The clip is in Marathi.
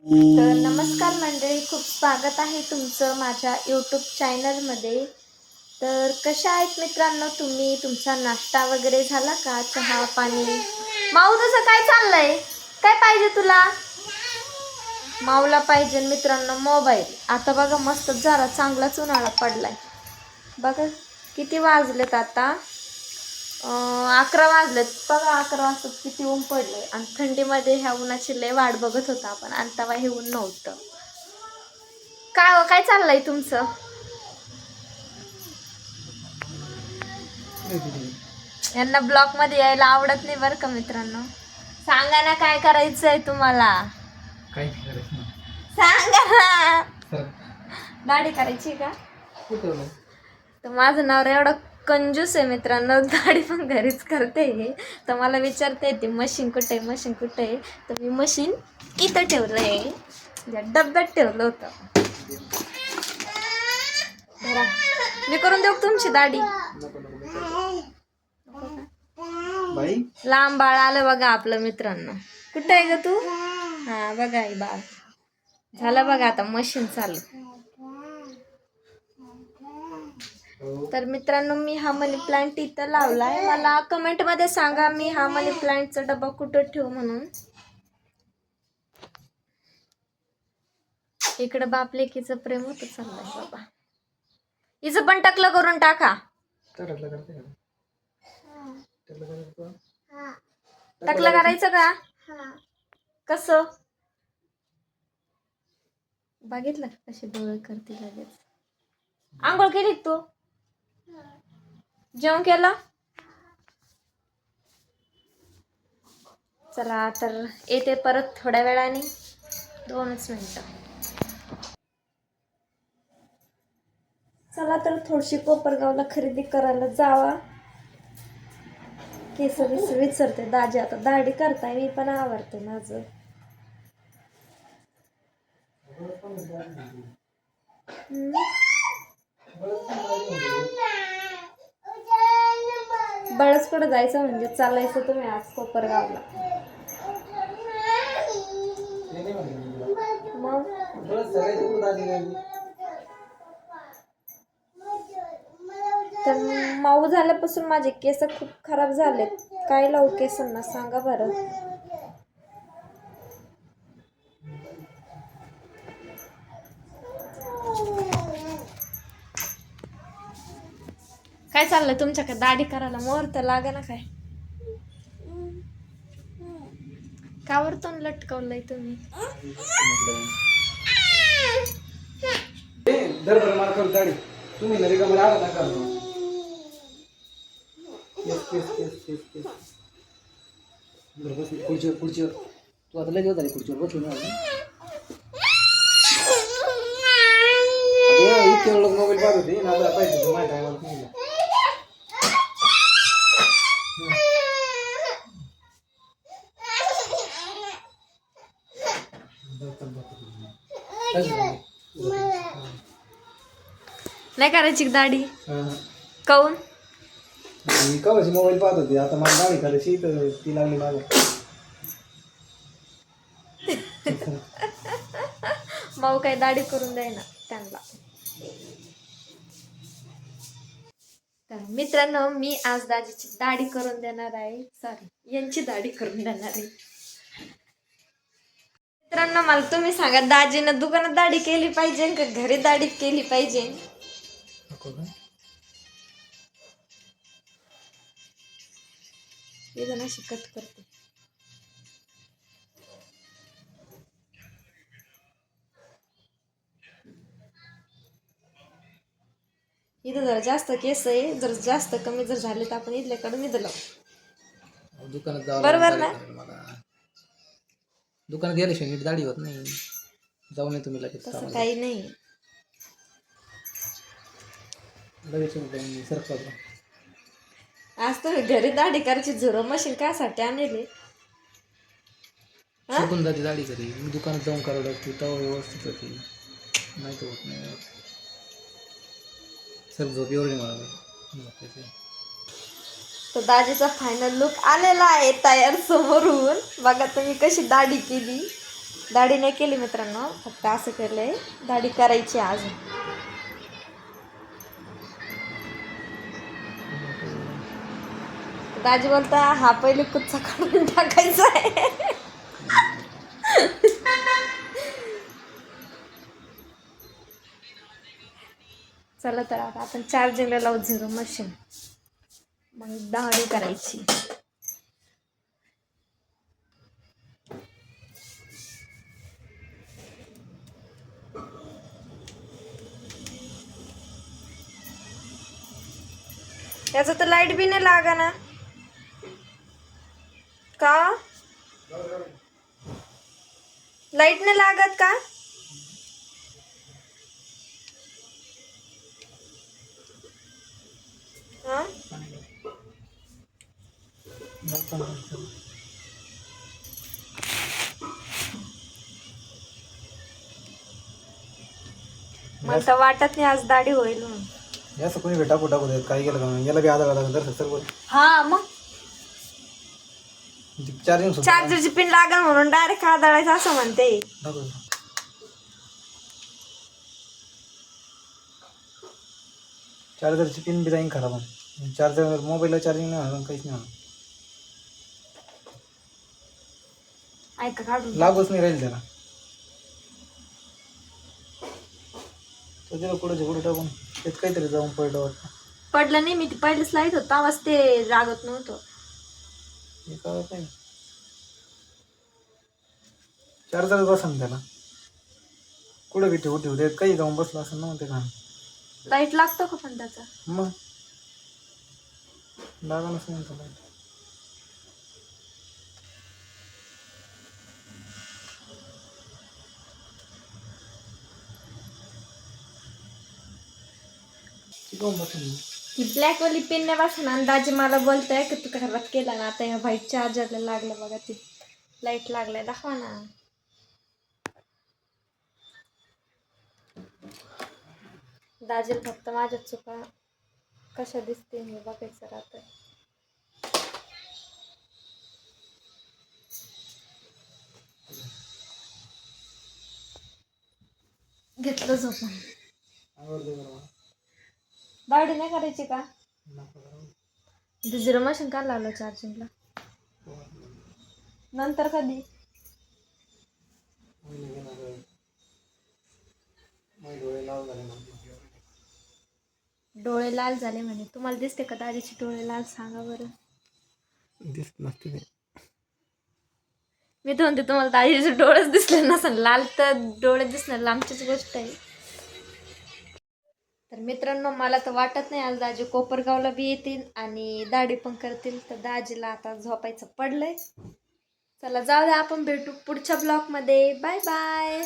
तर नमस्कार मंडळी, खूप स्वागत आहे तुमचं माझ्या यूट्यूब चॅनलमध्ये. तर कशा आहेत मित्रांनो तुम्ही? तुमचा नाश्ता वगैरे झाला का? चहा पाणी? माऊ तुझं काय चाललंय? काय पाहिजे तुला? माऊला पाहिजे मित्रांनो मोबाईल. आता बघा मस्त जरा चांगलाच उन्हाळा पडलाय. बघा किती वाजलेत आता, 11 वाजलेत. बघा 11 वाजता किती ऊन पडलंय आणि थंडीमध्ये ह्या उन्हाची लय वाट बघत होता आपण आणि तेव्हा हे ऊन नव्हतं. काय हो, काय चाललंय तुमचं? यांना ब्लॉक मध्ये यायला आवडत नाही बरं का मित्रांनो. सांगा ना काय करायचंय तुम्हाला? काय करायचं सांगा ना. दाढी करायची का? कुठं तर माझं नवरा एवढा कंजूस आहे मित्रांनो, दाढी पण घरीच करते. तर मला विचारते ती मशीन कुठे आहे, मशीन कुठे आहे? तर मी मशीन इथं ठेवलं आहे, डब्यात ठेवलं होतं. बरं, मी करून देऊ का तुमची दाढी? बाई लांब बाळ आलं बघा आपलं मित्रांनो. कुठं आहे ग तू? हा बघा आई बाळ झालं बघा. आता मशीन चालू. तर मित्रांनो, मी हा मनी प्लांट इथं लावलाय. मला कमेंट मध्ये सांगा मी हा मनी प्लांटचा डबा कुठं ठेवू म्हणून. इकडं बाप लेकीचं प्रेम होतं चाललंय बाबा. हिचं पण टकलं करून टाका. टकलं करायचं का? कसं बघितलं कशी डोळे करते लगेच. आंघोळ केली तू? जेवण केलं? चला तर येते परत थोड्या वेळाने, 2च मिनिटं. चला तर थोडीशी कोपरगावला खरेदी करायला जावा. केस विचारते दाजी, आता दाढी करताय मी पण आवडते माझं. बळसकडे जायचं म्हणजे चालायचं तुम्ही आज कोपरगावला. मग तर माऊ झाल्यापासून माझे केस खूप खराब झालेत. काय लावू केसांना सांगा बरं. काय चाललंय तुमच्याकडे? दाढी करायला मुहूर्त लागा ना काय? का वरतून लटकवलंय तुम्ही? दर मार कर दाढी. तुम्ही नरी का मला आला का? केस बस खुर्चीवर तू आता लय दिवस झाले खुर्चीवर बसून इतके लोक मोबाईल पाहत होते ना, आता पाहिजे माझ्या टायमाला तुम्ही नाही करायची दाढी? काऊन? कवाची मोबाईल पाहत होती, आता मला दाढी करायची तर ती लागली माझ्या. माऊ काय दाढी करून द्यायना त्यांना. तर मित्रांनो, मी आज दाजीची दाढी करून देणार आहे. सॉरी, यांची दाढी करून देणार आहे. मित्रांनो, मला तुम्ही सांगा, दाजीनं दुकानात दाढी केली पाहिजे का घरी दाढी केली पाहिजे? हे जण शिकत करते. इथं जरा जास्त केस आहे, जर जास्त कमी जर झाले तर आपण इथल्याकडून इथं लावू. दुकानात जावं बरोबर ना? मला दुकानात गेल्याशिवाय नीट दाढी होत नाही. जाऊ नये तुम्ही लगेच. तसं काही नाही. लगेच सरका. आज तुम्ही घरी दाढी करायची झुरो मशीन कायसाठी आणले? शिकून जाते दाढी घरी. मी दुकानात जाऊन करावं लागते तेव्हा व्यवस्थित होती, नाही तर होत नाही. सर झोप एवढी मला. तर दाजीचा फायनल लुक आलेला आहे तयार समोरून. बघा तुम्ही कशी दाढी केली. दाढी नाही केली मित्रांनो, फक्त असं केलंय. दाढी करायची अजून. दाजी बोलता हा पहिले कुच्चा काढून टाकायचा आहे. चला तर आता आपण चार्जिंगला लावू झिरो मशीन, मग दाढी करायची. याचं तर लाईट बी नाही लागा ना का? लाईट नाही लागत का? हा मला तर वाटत नाही आज दाढी होईल म्हणून. याचं कोणी भेटा पोटा देत काय केलं का याला बी आधार लागला तर बोल. हा मग चार्जिंग चार्जरची पिन लागल म्हणून डायरेक्ट आदळायचं असं म्हणते. चार्जरची पिन बी जाईन खराब. चार्जर मोबाईलला चार्जिंग नाही होणार काहीच नाही होणार. ऐका काढून लागूच नाही राहील त्याला. त्याला कुठे टाकून त्यात काहीतरी जाऊन पडलं वाटतं. पडलं नाही, मी ते पहिलेच लाईट होता आवाज ते जागत नव्हतं. हे कळत नाही. चार्जर बसन त्याला कुठे बी ठेवू त्यात काही जाऊन बसलं असं ना ते घाण. लाईट लागतो का पण त्याचा? मग लागणच नाही त्याला. ती ब्लॅक वाली पेन नाही बसना. अंदाजे मला बोलताय की तू खराब केला ना. आता ह्या व्हाईट चार्जरला लागलं बघा, ती लाईट लागलाय दाखवा ना. दाजील फक्त माझ्या चुका कशा दिसते हे बघायचं राहतं. घेतलं झोपून. दाढी नाही करायची का? झिरो मशीन का लावलं चार्जिंगला? नंतर कधी? डोळे लाल झाले म्हणे. तुम्हाला दिसते का दाढीचे डोळे लाल? सांगा बरं. दिसत नसते. मी तर म्हणते तुम्हाला दाढीचे डोळेच दिसले नसेल, लाल तर डोळे दिसणार लांबचीच गोष्ट आहे. तर मित्रांनो मला तर वाटत नाही आज दाजी कोपरगावला बी येतील आणि दाढी पण करतील. तर दाजीला आता झोपायचं पडलंय. चला जाऊ द्या, आपण भेटू पुढच्या ब्लॉगमध्ये. Bye bye.